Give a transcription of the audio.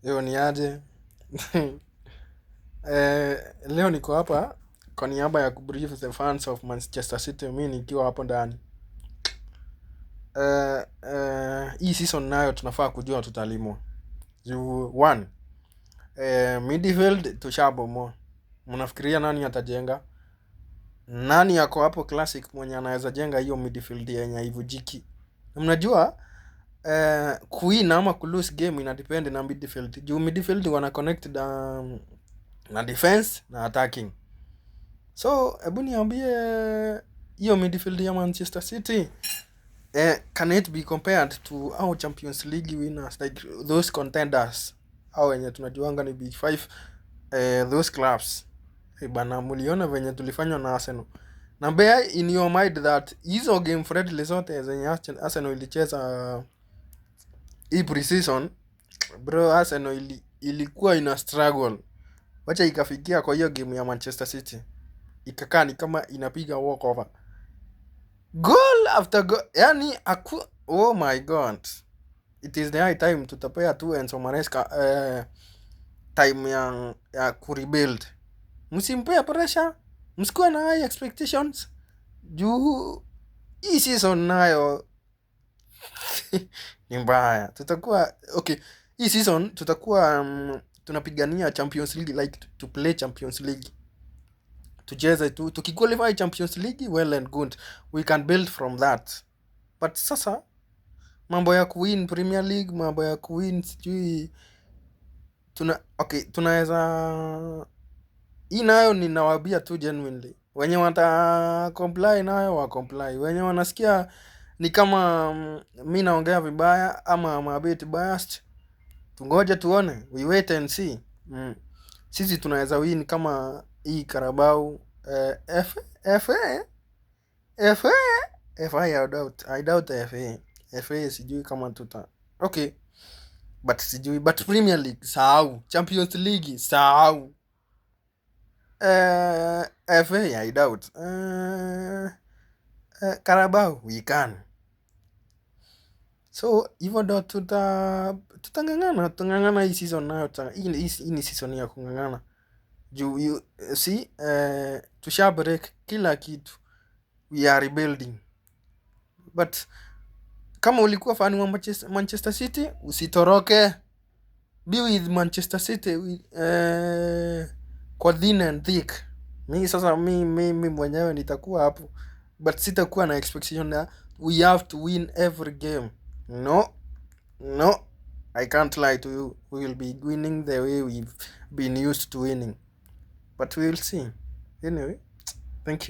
Leo ni aje? Leo niko hapa kwa niaba ya kubrief the fans of Manchester City, mimi nikiwa hapo ndani. Hii season nayo tunafaa kujua tutalimwa. Juu one, midfield tushabomoa. Mnafikiria nani atajenga? Nani yako hapo classic mwenye anaweza jenga hiyo midfield yenye haivujiki? Mnajua kuwin ama kulose game ina depend na midfield. Juu midfield wana connected na defense na attacking. So hebu niambie, hiyo midfield ya Manchester City can it be compared to our Champions League winners, like those contenders au wenye tunajuanga ni big five, those clubs? Bana, muliona venye tulifanywa na Arsenal. Na bear in your mind that hizo game friendly zote zenye Arsenal ilicheza hii pre-season, bro, Arsenal ilikuwa ina struggle. Wacha ikafikia kwa hiyo game ya Manchester City, ikakaa ni kama inapiga walkover, goal after goal, yani oh my god. It is the high time tutapea tu Enzo Maresca time ya kurebuild. Msimpea pressure, msikuwa na high expectations. Juu hii season nayo ni mbaya. Tutakuwa okay, hii season tutakuwa tunapigania Champions League, like to play Champions League. Tucheze tu, tukiqualify Champions League, well and good, we can build from that. But sasa mambo ya kuwin Premier League, mambo ya kuwin sijui tunaweza, hii nayo ninawabia tu genuinely, wenye wata comply nayo wa comply, wenye wanasikia ni kama mimi naongea vibaya ama I'm a bit biased, tungoje tuone, we wait and see. Sisi tunaweza win kama hii Carabao, FA I doubt FA sijui kama tuta okay, but sijui, but Premier League sahau, Champions League sahau, FA I doubt, Carabao we can. So hivyo ndo tutangangana hii season nayo. Hii ni season ya kungangana. Juu you see, tusha break kila kitu, we are rebuilding. But kama ulikuwa fan wa Manchester City, usitoroke, be with Manchester City kwa thin and thick. Mimi sasa mimi mwenyewe nitakuwa hapo, but sitakuwa na expectation na we have to win every game. No, I can't lie to you. We will be winning the way we've been used to winning, but we will see. Anyway, thank you.